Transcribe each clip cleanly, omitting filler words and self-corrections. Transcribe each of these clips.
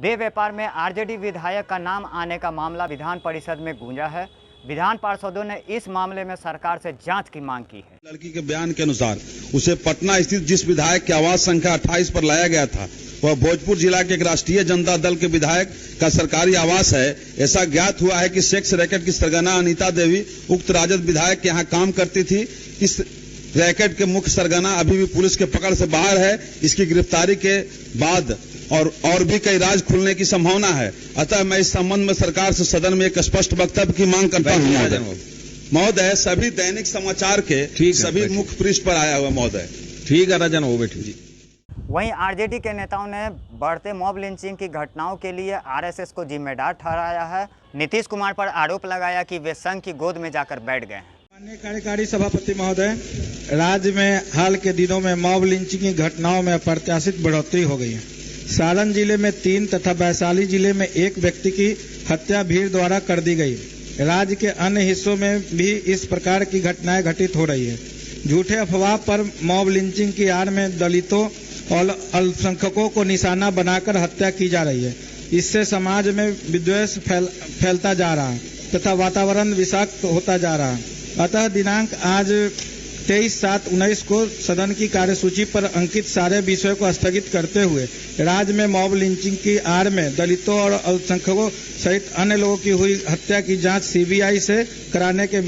देह व्यापार में आरजेडी विधायक का नाम आने का मामला विधान परिषद में गूंजा है। विधान पार्षदों ने इस मामले में सरकार से जांच की मांग की है। लड़की के बयान के अनुसार उसे पटना स्थित जिस विधायक की आवास संख्या 28 पर लाया गया था वह भोजपुर जिला के एक राष्ट्रीय जनता दल के विधायक का सरकारी आवास है। ऐसा ज्ञात हुआ है कि सेक्स रैकेट की सरगना अनीता देवी उक्त राजद विधायक के यहाँ काम करती थी। इस रैकेट के मुख्य सरगना अभी भी पुलिस के पकड़ से बाहर है। इसकी गिरफ्तारी के बाद और भी कई राज खुलने की संभावना है। अतः मैं इस संबंध में सरकार से सदन में एक स्पष्ट वक्तव्य की मांग करता हूँ। महोदय, सभी दैनिक समाचार के सभी मुख्य पृष्ठ पर आया हुआ महोदय। ठीक है राजन, वो बैठिए जी। वहीं आरजेडी के नेताओं ने बढ़ते मॉब लिंचिंग की घटनाओं के लिए आरएसएस को जिम्मेदार ठहराया है। नीतीश कुमार पर आरोप लगाया कि वे संघ की गोद में जाकर बैठ गए हैं। माननीय कार्यकारी सभापति महोदय, राज्य में हाल के दिनों में मॉब लिंचिंग की घटनाओं में अप्रत्याशित बढ़ोतरी हो गई है। सारण जिले में 3 तथा वैशाली जिले में 1 व्यक्ति की हत्या भीड़ द्वारा कर दी गई। राज्य के अन्य हिस्सों में भी इस प्रकार की घटनाएं घटित हो रही है। झूठे अफवाह पर मॉब लिंचिंग की आड़ में दलितों और अल्पसंख्यकों को निशाना बनाकर हत्या की जा रही है। इससे समाज में विद्वेष फैलता जा रहा है तथा वातावरण विषाक्त होता जा रहा है। अतः दिनांक आज 23/7/19 को सदन की कार्यसूची पर अंकित सारे विषयों को स्थगित करते हुए राज्य में मॉब लिंचिंग की आड़ में दलितों और अल्पसंख्यकों सहित अन्य लोगों की हुई हत्या की जांच सीबीआई से कराने के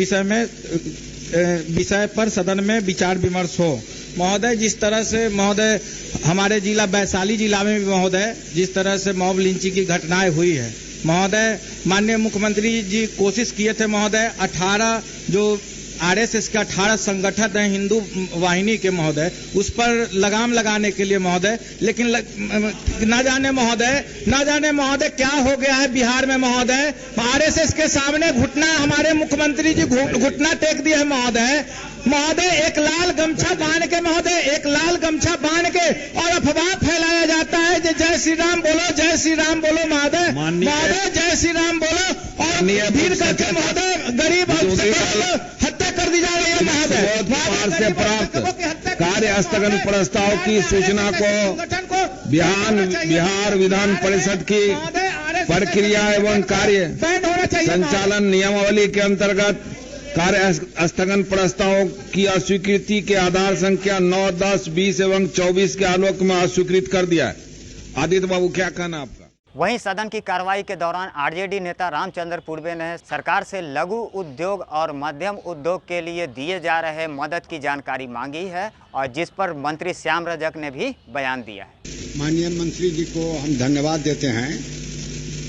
विषय पर सदन में विचार विमर्श हो। महोदय, जिस तरह से महोदय हमारे जिला वैशाली जिला में भी महोदय जिस तरह से मॉब लिंचिंग की घटनाएं हुई है महोदय, माननीय मुख्यमंत्री जी कोशिश किए थे महोदय 18 जो आरएसएस का 18 संगठन है हिंदू वाहिनी के महोदय, उस पर लगाम लगाने के लिए महोदय, लेकिन न जाने महोदय क्या हो गया है बिहार में महोदय। आरएसएस के सामने घुटना हमारे मुख्यमंत्री जी घुटना टेक दिए है महोदय। एक लाल गमछा बांध के और अफवाह फैलाया जाता है जय श्री राम बोलो महोदय, जय श्री राम बोलो और भीड़ करके महोदय गरीब हत्या कर दी जा रही है महोदय। से प्राप्त कार्य स्थगन प्रस्ताव की सूचना को बिहार विधान परिषद की प्रक्रिया एवं कार्य संचालन नियमावली के अंतर्गत कार्य स्थगन प्रस्ताव की अस्वीकृति के आधार संख्या 9, 10, 20 एवं 24 के आलोक में अस्वीकृत कर दिया है। आदित्य बाबू, क्या कहना आपका? वहीं सदन की कार्रवाई के दौरान आरजेडी नेता रामचंद्र पूर्वे ने सरकार से लघु उद्योग और मध्यम उद्योग के लिए दिए जा रहे मदद की जानकारी मांगी है और जिस पर मंत्री श्याम रजक ने भी बयान दिया है। माननीय मंत्री जी को हम धन्यवाद देते हैं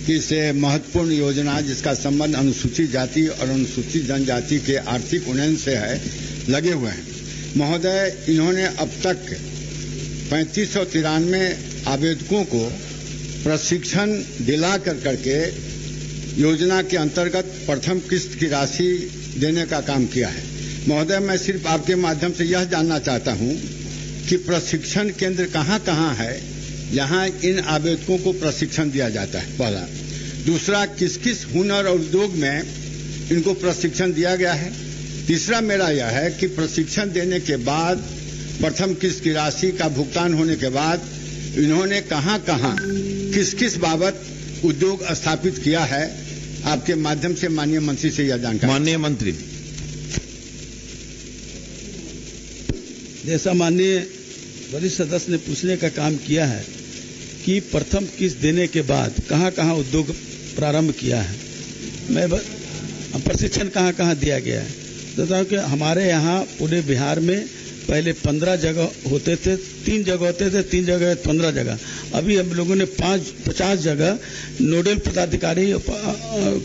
कि इस महत्वपूर्ण योजना जिसका संबंध अनुसूचित जाति और अनुसूचित जनजाति के आर्थिक उन्नयन से है लगे हुए हैं। महोदय, इन्होंने अब तक 3593 आवेदकों को प्रशिक्षण दिला करके योजना के अंतर्गत प्रथम किस्त की राशि देने का काम किया है। महोदय, मैं सिर्फ आपके माध्यम से यह जानना चाहता हूं कि प्रशिक्षण केंद्र कहां है जहां इन आवेदकों को प्रशिक्षण दिया जाता है, पहला। दूसरा, किस किस हुनर और उद्योग में इनको प्रशिक्षण दिया गया है। तीसरा मेरा यह है कि प्रशिक्षण देने के बाद प्रथम किस्त की राशि का भुगतान होने के बाद इन्होंने कहां किस किस बाबत उद्योग स्थापित किया है। आपके माध्यम से माननीय मंत्री से यह जानकारी। माननीय मंत्री, जैसा माननीय वरिष्ठ सदस्य ने पूछने का काम किया है कि प्रथम किस्त देने के बाद कहां उद्योग प्रारंभ किया है, मैं प्रशिक्षण कहां दिया गया है। बताऊं कि हमारे यहाँ पूरे बिहार में पहले 15 जगह होते थे, 3 जगह होते थे, 3 जगह 15 जगह। अभी हम लोगों ने 50 जगह नोडल पदाधिकारी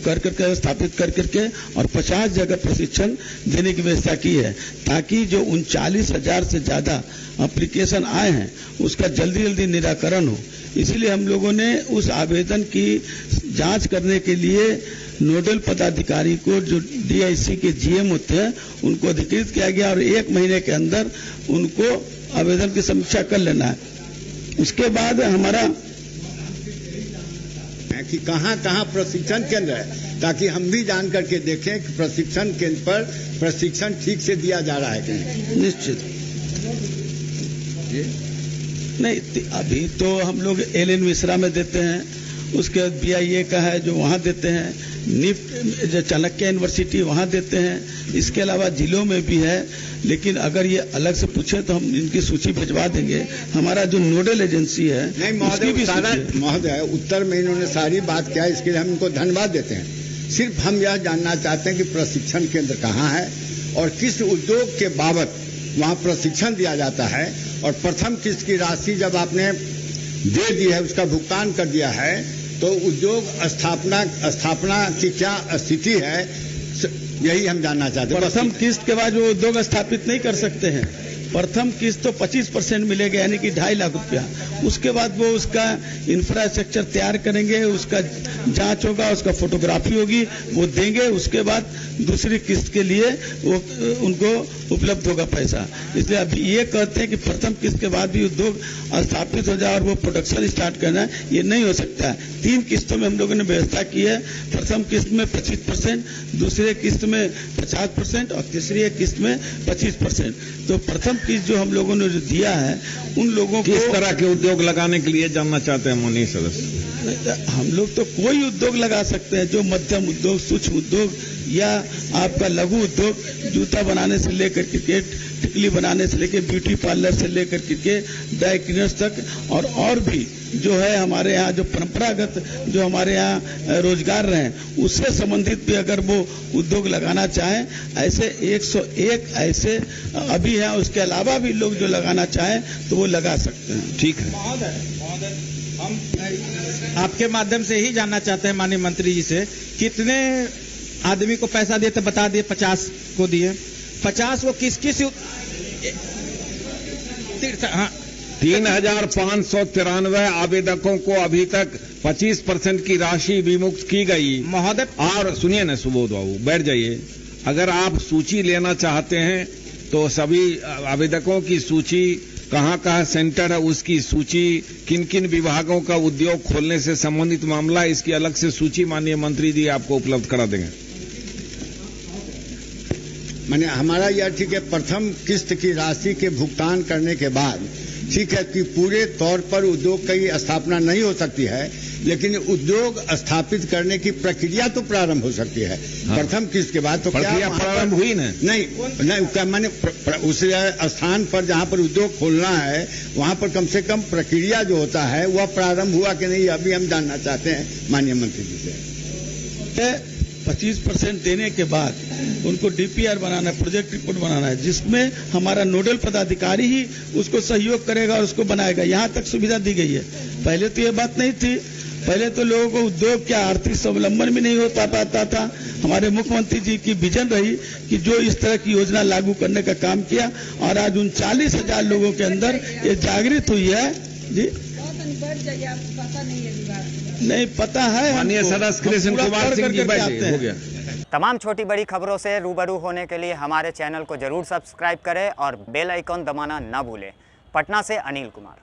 करके स्थापित करके और 50 जगह प्रशिक्षण देने की व्यवस्था की है ताकि जो 39,000 से ज्यादा एप्लीकेशन आए हैं उसका जल्दी निराकरण हो। इसीलिए हम लोगों ने उस आवेदन की जांच करने के लिए नोडल पदाधिकारी को जो डीआईसी के जीएम होते हैं उनको अधिकृत किया गया और 1 महीने के अंदर उनको आवेदन की समीक्षा कर लेना है। उसके बाद हमारा कि कहां प्रशिक्षण केंद्र है ताकि हम भी जान करके देखें कि प्रशिक्षण केंद्र पर प्रशिक्षण ठीक से दिया जा रहा है कि नहीं। निश्चित नहीं, अभी तो हम लोग एलएन मिश्रा में देते हैं उसके बाद BIA का है जो वहाँ देते हैं, निफ्ट जो चाणक्य यूनिवर्सिटी वहाँ देते हैं, इसके अलावा जिलों में भी है। लेकिन अगर ये अलग से पूछे तो हम इनकी सूची भिजवा देंगे। हमारा जो नोडल एजेंसी है नहीं उसकी भी महोदय उत्तर में इन्होंने सारी बात किया, इसके लिए हम इनको धन्यवाद देते हैं। सिर्फ हम यह जानना चाहते हैं कि प्रशिक्षण केंद्र कहाँ है और किस उद्योग के बाबत वहाँ प्रशिक्षण दिया जाता है, और प्रथम किस्त की राशि जब आपने दे दी है, उसका भुगतान कर दिया है, तो उद्योग स्थापना की क्या स्थिति है, यही हम जानना चाहते हैं। प्रथम किस्त के बाद वो उद्योग स्थापित नहीं कर सकते हैं। प्रथम किस्त तो 25% मिलेगा, यानी कि 2.5 लाख रुपया। उसके बाद वो उसका इंफ्रास्ट्रक्चर तैयार करेंगे, उसका जांच होगा, उसका फोटोग्राफी होगी, वो देंगे। उसके बाद दूसरी किस्त के लिए वो उनको उपलब्ध होगा पैसा। इसलिए अभी ये कहते हैं कि प्रथम किस्त के बाद भी उद्योग स्थापित हो जाए और वो प्रोडक्शन स्टार्ट करना है, ये नहीं हो सकता है। 3 किस्तों में हम लोगों ने व्यवस्था की है। प्रथम किस्त में 25%, दूसरे किस्त में 50% और तीसरी किस्त में 25%। तो प्रथम किस्त जो हम लोगों ने जो दिया है उन लोगों को किस तरह के उद्योग लगाने के लिए जानना चाहते हैं माननीय सदस्य? हम लोग तो कोई उद्योग लगा सकते हैं, जो मध्यम उद्योग, सूक्ष्म उद्योग या आपका लघु उद्योग, जूता बनाने से लेकर के टिकली बनाने से लेकर ब्यूटी पार्लर से लेकर के ड्राई क्लीनर्स तक, और भी जो है हमारे यहाँ जो परंपरागत जो हमारे यहाँ रोजगार रहे उससे संबंधित भी अगर वो उद्योग लगाना चाहें, ऐसे 101 ऐसे अभी हैं। उसके अलावा भी लोग जो लगाना चाहें तो वो लगा सकते हैं। ठीक है महोदय, हम आपके माध्यम से ही जानना चाहते हैं माननीय मंत्री जी से, कितने आदमी को पैसा दिए तो बता दिए, 50 को दिए। 50 वो किस 3,593 आवेदकों को अभी तक 25% की राशि विमुक्त की गई। महोदय और सुनिए ना सुबोध बाबू, बैठ जाइए। अगर आप सूची लेना चाहते हैं तो सभी आवेदकों की सूची, कहाँ सेंटर है उसकी सूची, किन किन विभागों का उद्योग खोलने से संबंधित मामला, इसकी अलग से सूची माननीय मंत्री जी आपको उपलब्ध करा देंगे। माने हमारा यह ठीक है, प्रथम किस्त की राशि के भुगतान करने के बाद ठीक है कि पूरे तौर पर उद्योग की स्थापना नहीं हो सकती है, लेकिन उद्योग स्थापित करने की प्रक्रिया तो प्रारंभ हो सकती है। हाँ। प्रथम किस्त के बाद तो प्रक्रिया प्रारंभ हुई ना? नहीं माने उस स्थान पर जहां पर उद्योग खोलना है वहां पर कम से कम प्रक्रिया जो होता है वह प्रारंभ हुआ कि नहीं, अभी हम जानना चाहते हैं माननीय मंत्री जी से। 25% देने के बाद उनको DPR बनाना है, प्रोजेक्ट रिपोर्ट बनाना है, जिसमें हमारा नोडल पदाधिकारी ही उसको सहयोग करेगा और उसको बनाएगा। यहाँ तक सुविधा दी गई है। पहले तो ये बात नहीं थी। पहले तो लोगों को उद्योग क्या आर्थिक स्वावलंबन भी नहीं हो पाता था। हमारे मुख्यमंत्री जी की विजन रही कि जो इस तरह की योजना लागू करने का काम किया, और आज 39,000 लोगों के अंदर ये जागृत हुई है। जी नहीं पता है, माननीय सदस्य कृष्ण कुमार सिंह जी बैठे, हो गया। तमाम छोटी बड़ी खबरों से रूबरू होने के लिए हमारे चैनल को जरूर सब्सक्राइब करें और बेल आइकॉन दबाना ना भूलें। पटना से अनिल कुमार।